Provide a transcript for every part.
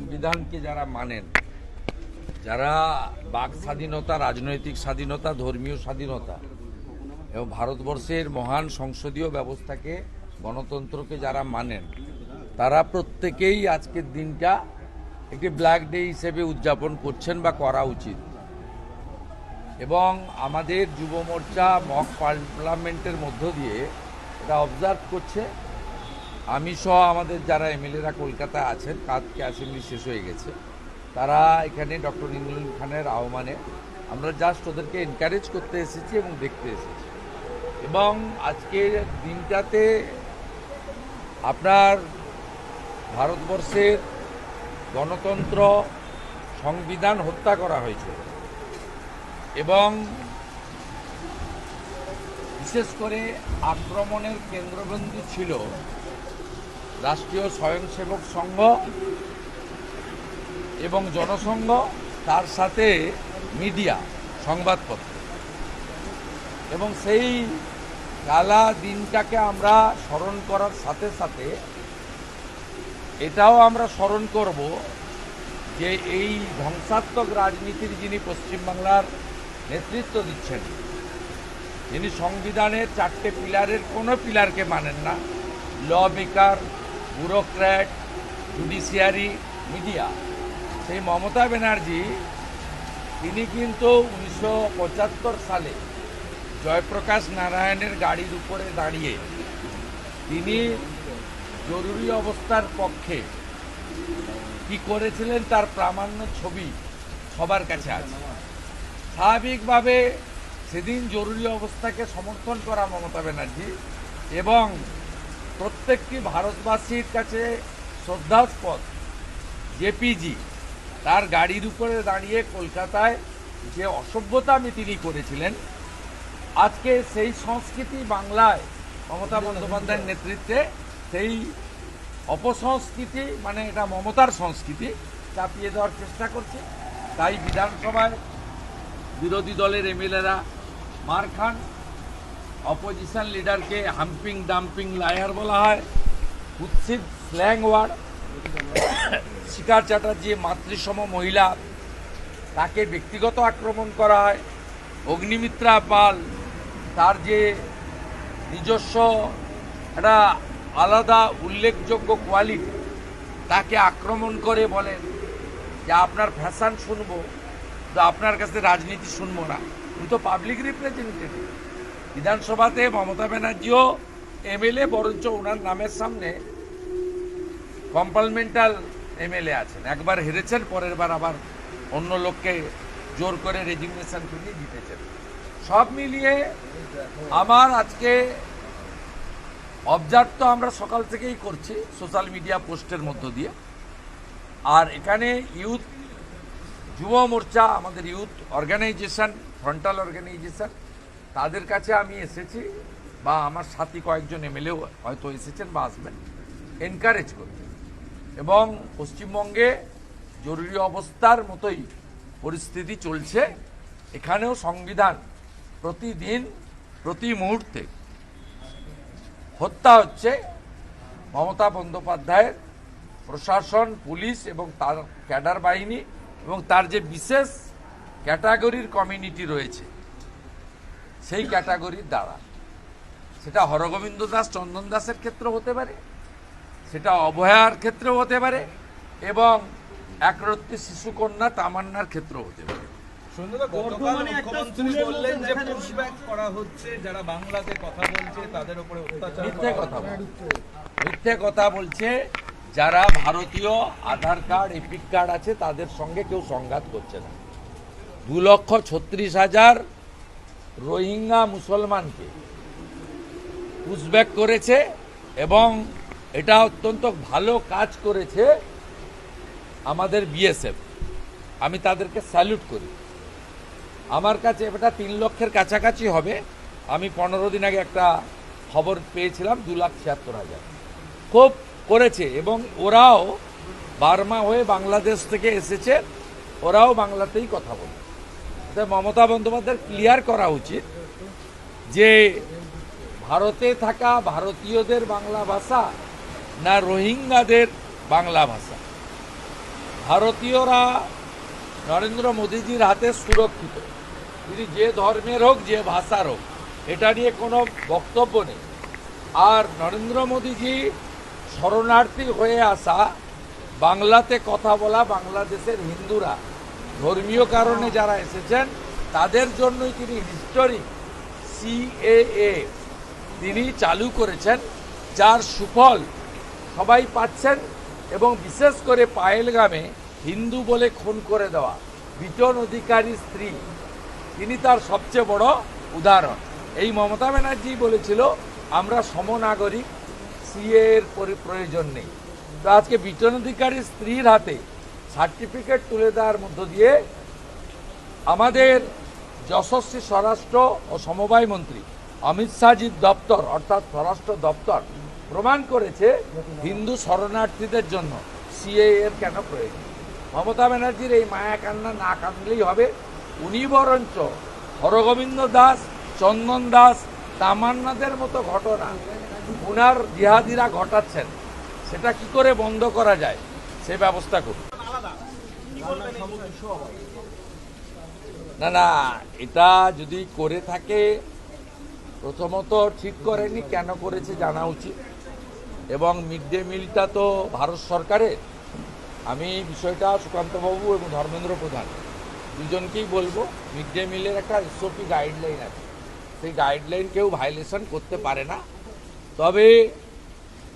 সংবিধানকে যারা মানেন, যারা বাক স্বাধীনতা, রাজনৈতিক স্বাধীনতা, ধর্মীয় স্বাধীনতা এবং ভারতবর্ষের মহান সংসদীয় ব্যবস্থাকে, গণতন্ত্রকে যারা মানেন, তারা প্রত্যেকেই আজকের দিনটা একটি ব্ল্যাক ডে হিসেবে উদযাপন করছেন বা করা উচিত। এবং আমাদের যুব মোর্চা মক পার্লামেন্টের মধ্য দিয়ে এটা অবজার্ভ করছে। আমি সহ আমাদের যারা এমএলএরা কলকাতায় আছেন, কালকে অ্যাসেম্বলি শেষ হয়ে গেছে, তারা এখানে ডক্টর ইমরুল খানের আহ্বানে আমরা জাস্ট ওদেরকে এনকারেজ করতে এসেছি এবং দেখতে এসেছি। এবং আজকের দিনটাতে আপনার ভারতবর্ষের গণতন্ত্র, সংবিধান হত্যা করা হয়েছে এবং বিশেষ করে আক্রমণের কেন্দ্রবিন্দু ছিল রাষ্ট্রীয় স্বয়ংসেবক সংঘ এবং জনসংঘ, তার সাথে মিডিয়া, সংবাদপত্র। এবং সেই কালা দিনটাকে আমরা স্মরণ করার সাথে সাথে এটাও আমরা স্মরণ করব যে এই ধ্বংসাত্মক রাজনীতির যিনি পশ্চিমবাংলার নেতৃত্ব দিচ্ছেন, যিনি সংবিধানের 4টে পিলারের কোনো পিলারকে মানেন না, law maker, bureaucrat, judiciary, media, সেই মমতা ব্যানার্জি, তিনি কিন্তু 1975 সালে জয়প্রকাশ নারায়ণের গাড়ির উপরে দাঁড়িয়ে তিনি জরুরি অবস্থার পক্ষে কি করেছিলেন তার প্রামাণ্য ছবি সবার কাছে আছে। স্বাভাবিকভাবে সেদিন জরুরি অবস্থাকে সমর্থন করা মমতা ব্যানার্জি এবং প্রত্যেকটি ভারতবাসীর কাছে শ্রদ্ধাস্পদ জেপিজি তার গাড়ির উপরে দাঁড়িয়ে কলকাতায় যে অসভ্যতামি তিনি করেছিলেন, আজকে সেই সংস্কৃতি বাংলায় মমতা বন্দ্যোপাধ্যায়ের নেতৃত্বে সেই অপসংস্কৃতি, মানে এটা মমতার সংস্কৃতি, চাপিয়ে দেওয়ার চেষ্টা করছে। তাই বিধানসভায় বিরোধী দলের এমএলএরা মার খান, অপোজিশন লিডারকে হাম্পিং ডাম্পিং লায়ার বলা হয়, কুৎসিত স্ল্যাং ওয়ার্ড। শিখা চ্যাটার্জি মাতৃসম মহিলা, তাকে ব্যক্তিগত আক্রমণ করা হয়। অগ্নিমিত্রা পাল, তার যে নিজস্ব একটা আলাদা উল্লেখযোগ্য কোয়ালিটি, তাকে আক্রমণ করে বলেন যে আপনার ফ্যাশন শুনবো, তো আপনার কাছে রাজনীতি শুনবো না। উনি তো পাবলিক রিপ্রেজেন্টেটিভ। বিধানসভাতে মমতা ব্যানার্জিও এমএলএ, বরঞ্চ ওনার নামের সামনে কম্পার্টমেন্টাল এমএলএ আছেন। একবার হেরেছেন, পরের বার আবার অন্য লোককে জোর করে রেজিগনেশন করিয়ে জিতেছেন। সব মিলিয়ে আমার আজকে অবজার্ভ তো আমরা সকাল থেকেই করছি সোশ্যাল মিডিয়া পোস্টের মধ্য দিয়ে। আর এখানে ইউথ যুব মোর্চা, আমাদের ইউথ অর্গানাইজেশন, ফ্রন্টাল অর্গানাইজেশন, তাদের কাছে আমি এসেছি, বা আমার সাথী কয়েকজন এমএলএ হয়তো এসেছেন বা আসবেন, এনকারেজ করতে। এবং পশ্চিমবঙ্গে জরুরি অবস্থার মতোই পরিস্থিতি চলছে, এখানেও সংবিধান প্রতিদিন প্রতি মুহূর্তে হত্যা হচ্ছে। মমতা বন্দ্যোপাধ্যায়ের প্রশাসন, পুলিশ এবং তার ক্যাডার বাহিনী এবং তার যে বিশেষ ক্যাটাগরির কমিউনিটি রয়েছে, সেই ক্যাটাগরির দ্বারা, সেটা হরগোবিন্দ দাস, চন্দন দাসের ক্ষেত্রে হতে পারে, সেটা অভয়ার ক্ষেত্রেও হতে পারে, এবং একরত্তি শিশুকন্যা তামান্নার ক্ষেত্রেও হতে পারে। মুখ্যমন্ত্রী বললেন যে পুশব্যাক করা হচ্ছে, যারা বাংলাতে কথা বলছে তাদের উপরে অত্যাচার। মিথ্যে কথা বলছে। যারা ভারতীয় আধার কার্ড, এপিক কার্ড আছে, তাদের সঙ্গে কেউ সংঘাত করছে না। 2,36,000 রোহিঙ্গা মুসলমানকে পুশব্যাক করেছে এবং এটা অত্যন্ত ভালো কাজ করেছে আমাদের বিএসএফ। আমি তাদেরকে স্যালুট করি। আমার কাছে এটা 3 লক্ষের কাছাকাছি হবে। আমি 15 দিন আগে একটা খবর পেয়েছিলাম, 2,76,000 খুব করেছে। এবং ওরাও বার্মা হয়ে বাংলাদেশ থেকে এসেছে, ওরাও বাংলাতেই কথা বলে। তাই মমতা বন্দ্যোপাধ্যায়ের ক্লিয়ার করা উচিত যে ভারতে থাকা ভারতীয়দের বাংলা ভাষা না রোহিঙ্গাদের বাংলা ভাষা। ভারতীয়রা নরেন্দ্র মোদীজির হাতে সুরক্ষিত। তিনি যে ধর্মের হোক, যে ভাষার হোক, এটা নিয়ে কোনো বক্তব্য নেই। আর নরেন্দ্র মোদীজি শরণার্থী হয়ে আসা, বাংলাতে কথা বলা বাংলাদেশের হিন্দুরা, ধর্মীয় কারণে যারা এসেছেন তাদের জন্যই তিনি হিস্টোরিক CAA তিনি চালু করেছেন, যার সুফল সবাই পাচ্ছেন। এবং বিশেষ করে পায়েলগামে হিন্দু বলে খুন করে দেওয়া বিটন অধিকারী স্ত্রী, তিনি তার সবচেয়ে বড় উদাহরণ। এই মমতা ব্যানার্জি বলেছিল আমরা সমনাগরিক, CAA এর প্রয়োজন নেই। তো আজকে বিটন অধিকারী স্ত্রীর হাতে সার্টিফিকেট তুলে দেওয়ার মধ্য দিয়ে আমাদের যশস্বী স্বরাষ্ট্র ও সমবায় মন্ত্রী অমিত শাহজির দপ্তর অর্থাৎ স্বরাষ্ট্র দপ্তর প্রমাণ করেছে হিন্দু শরণার্থীদের জন্য CAA এর কেন প্রয়োজন। মমতা ব্যানার্জির এই মায়া কান্না না কাঁদলেই হবে। উনি বরঞ্চ হরগোবিন্দ দাস, চন্দন দাস, তামান্নাদের মতো ঘটনা উনার জিহাদিরা ঘটাচ্ছেন, সেটা কি করে বন্ধ করা যায় সে ব্যবস্থা করুন। না না, এটা যদি করে থাকে প্রথমত ঠিক করেনি, কেন করেছে জানা উচিত। এবং মিড ডে মিলটা তো ভারত সরকারের। আমি বিষয়টা সুকান্তবাবু এবং ধর্মেন্দ্র প্রধান দুজনকেই বলবো, মিড ডে মিলের একটা SOP গাইডলাইন আছে, সেই গাইডলাইন কেউ ভায়োলেশন করতে পারে না। তবে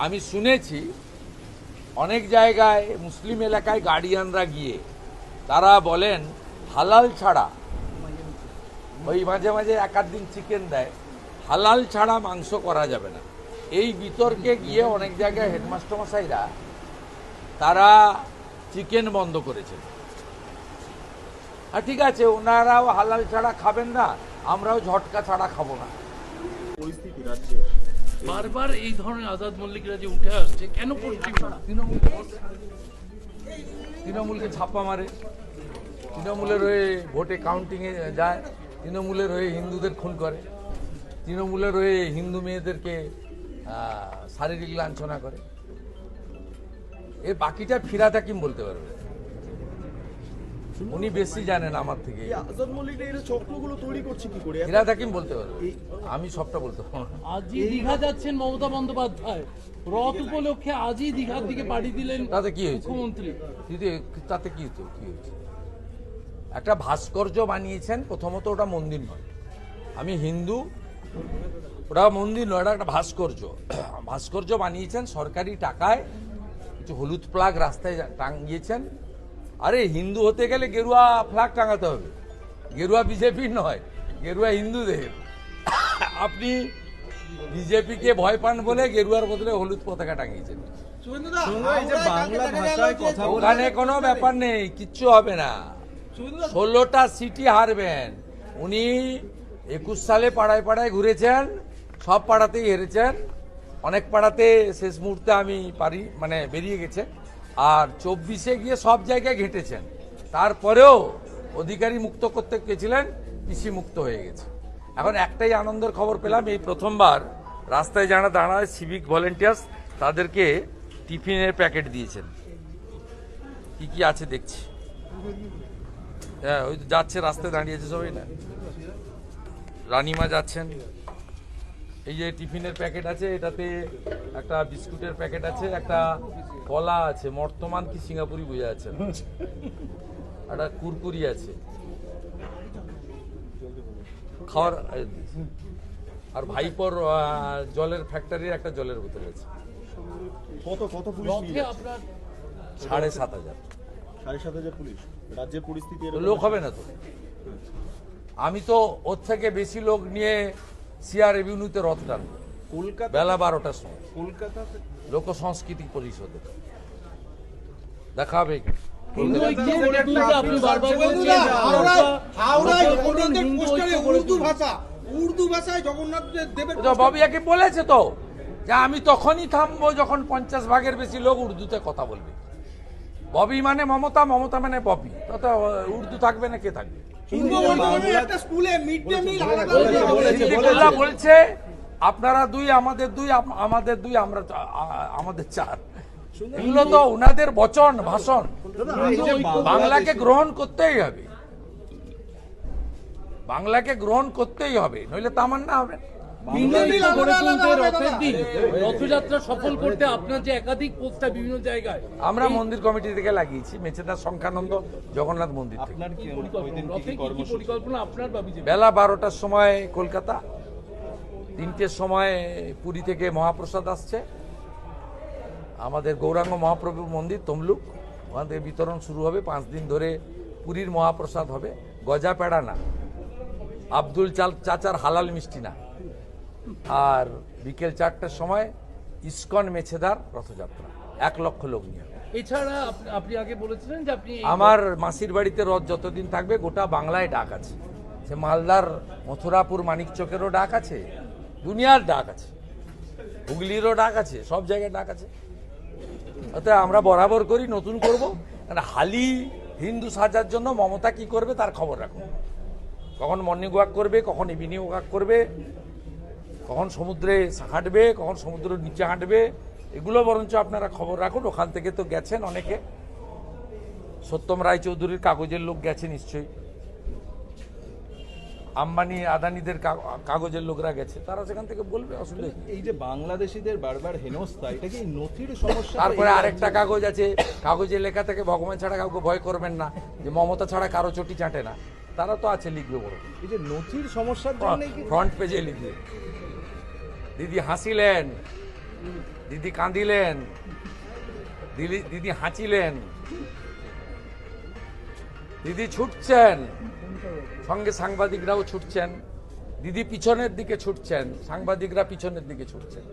আমি শুনেছি অনেক জায়গায় মুসলিম এলাকায় গার্ডিয়ানরা গিয়ে তারা বলেন হালাল ছাড়া, ওই মাঝে মাঝে এক আধ দিন চিকেন দেয়, হালাল ছাড়া মাংস করা যাবে না। এই বিতর্কে গিয়ে অনেক জায়গায় হেডমাস্টারমশাইরা তারা চিকেন বন্ধ করেছেন। আর ঠিক আছে, ওনারাও হালাল ছাড়া খাবেন না, আমরাও ঝটকা ছাড়া খাবো না। পরিস্থিতি রাজ্যে বারবার এই ধরনের আজাদ মল্লিকরা যে উঠে আসছে কেন পশ্চিম তৃণমূলকে ছাপ্পা মারে, তৃণমূলের হয়ে ভোটে কাউন্টিংয়ে যায়, তৃণমূলের হয়ে হিন্দুদের খুন করে, তৃণমূলের হয়ে হিন্দু মেয়েদেরকে শারীরিক লাঞ্ছনা করে। এর বাকিটা ফিরাদ হাকিম বলতে পারবে, উনি বেশি জানেন আমার থেকে। আজাদ মল্লিকরা এর চক্রগুলো তৈরি করছে কি করে? ফিরাদ হাকিম বলতে পারবে, আমি সবটা বলতে পারবো না। আজই দীঘা যাচ্ছেন মমতা বন্দ্যোপাধ্যায়, রথ উপলক্ষে আজই দীঘার দিকে পাড়ি দিলেন তাতে কি হয়েছে? মুখ্যমন্ত্রী। তাতে কি হতো, কি হয়েছে? একটা ভাস্কর্য বানিয়েছেন, প্রথমত ওটা মন্দির নয়, আমি হিন্দু, ওটা মন্দির নয়, ওটা একটা ভাস্কর্য। ভাস্কর্য বানিয়েছেন সরকারি টাকায়, কিছু হলুদ ফ্ল্যাগ রাস্তায় টাঙিয়েছেন। আরে হিন্দু হতে গেলে গেরুয়া ফ্ল্যাগ টাঙাতে হবে, গেরুয়া বিজেপির নয়, গেরুয়া হিন্দুদের। আপনি বিজেপিকে ভয় পান বলে গেরুয়ার বদলে হলুদ পতাকা টাঙিয়েছেন। বাংলা ভাষায় কথা ওখানে কোনো ব্যাপার নেই, কিচ্ছু হবে না। 16টা সিটি হারবেন। উনি 21 সালে পাড়ায় পাড়ায় ঘুরেছেন, সব পাড়াতেই হেরেছেন, অনেক পাড়াতে শেষ মুহূর্তে আমি বেরিয়ে গেছে। আর 24-এ গিয়ে সব জায়গায় ঘেঁটেছেন, তারপরেও অধিকারী মুক্ত করতে গেছিলেন, পিসি মুক্ত হয়ে গেছে। এখন একটাই আনন্দের খবর পেলাম, এই প্রথমবার রাস্তায় যারা দাঁড়ায় সিভিক ভলেন্টিয়ার্স তাদেরকে টিফিনের প্যাকেট দিয়েছেন। কি কি আছে দেখছি, হ্যাঁ ওই তো যাচ্ছে, রাস্তায় দাঁড়িয়েছে সবাই না, রানিমা যাচ্ছেন। এই যে টিফিনের প্যাকেট আছে, এটাতে একটা বিস্কুটের প্যাকেট আছে, একটা কলা আছে, বর্তমান কি সিঙ্গাপুরি বুঝে আছে, একটা কুরকুরি আছে, খাওয়ার। আর ভাইপোর জলের ফ্যাক্টরির একটা জলের বোতল আছে। কত কত পুলিশ রথে নিয়ে আপনার 7,500 7,500 পুলিশ। রাজ্যের পরিস্থিতি তো লোক হবে না তো। আমি তো ওর থেকে বেশি লোক নিয়ে সিআর এভিনিউতে রথ টানবো কলকাতা বেলা 12টার সময়, কলকাতাতে লোক সংস্কৃতি পরিষদে দেখা হবে। হিন্দু ঐক্যের বিরুদ্ধে আপনি বারবার বলছেন উর্দু ভাষায় জগন্নাথ দেবের তো ববিয়াকে বলেছে তো যে আমি তখনই থামবো যখন 50 ভাগের বেশি লোক উর্দুতে কথা বলবে। ববি মানে মমতা, মমতা মানে ববি, তো উর্দু থাকবে না, কে থাকবে? একটা স্কুলে মিড ডে মিল সিদ্দিকুল্লাহ বলছে আপনারা দুই, আমাদের দুই, আমাদের দুই, আমাদের 4। এগুলো তো ওনাদের বচন ভাষণ। এই যে বাংলাকে গ্রহণ করতেই হবে, বাংলাকে গ্রহণ করতেই হবে, নইলে তামান্না হবে না। বিন্দু গড়ে তুলতে রথের দিন রথযাত্রা সফল করতে আপনার যে একাধিক পোস্টার বিভিন্ন জায়গায়, আমরা মন্দির কমিটি থেকে লাগিয়েছি, মেচেদার সংখ্যানন্দ জগন্নাথ মন্দির থেকে। আপনার কি ওই দিন রথে কি কি পরিকল্পনা আপনার বা বিজেপি? বেলা 12টার সময় কলকাতা, 3টের সময় পুরী থেকে মহাপ্রসাদ আসছে, আমাদের গৌরাঙ্গ মহাপ্রভুর মন্দির তমলুক, ওখান থেকে বিতরণ শুরু হবে। 5 দিন ধরে পুরীর মহাপ্রসাদ হবে, গজা পেড়া না, আব্দুল চাচার হালাল মিষ্টি না। আর বিকেল 4টার সময় ইস্কন মেছেদার রথযাত্রা, 1 লক্ষ লোক নিয়ে। এছাড়া আপনি আগে বলেছিলেন যে আপনি আমার মাসির বাড়িতে রথ যতদিন থাকবে গোটা বাংলায় ডাক আছে, সে মালদার মথুরাপুর মানিকচকেরও ডাক আছে, দুনিয়ার ডাক আছে, হুগলিরও ডাক আছে, সব জায়গায় ডাক আছে। অতএব আমরা বরাবর করি, নতুন করব। কারণ হালি হিন্দু সাজার জন্য মমতা কি করবে তার খবর রাখুন। কখন মর্নিং ওয়াক করবে, কখন ইভিনিং ওয়াক করবে, কখন সমুদ্রে হাঁটবে, কখন সমুদ্রের নিচে হাঁটবে, এগুলো বরঞ্চ আপনারা খবর রাখুন। ওখান থেকে তো গেছেন অনেকে, সত্যম রায়চৌধুরীর কাগজের লোক গেছে নিশ্চয়ই, আম্বানি আদানিদের কাগজের লোকরা গেছে, তারা সেখান থেকে বলবে, অসুবিধা কি? এই যে বাংলাদেশিদের বারবার হেনস্থা, এটা কি নথির সমস্যা? তারপরে আরেকটা কাগজ আছে, কাগজে লেখা থেকে ভগবান ছাড়া কাউকে ভয় করবেন না, যে মমতা ছাড়া কারো চটি চাটে না, তারা তো আছে, লিখবে বড়, এই যে নথির সমস্যার জন্য কি ফ্রন্ট পেজে লিখবে, দিদি হাসিলেন, দিদি কাঁদিলেন, দিদি হাঁচিলেন, দিদি ছুটছেন, সঙ্গে সাংবাদিকরাও ছুটছেন, দিদি পিছনের দিকে ছুটছেন, সাংবাদিকরা পিছনের দিকে ছুটছেন।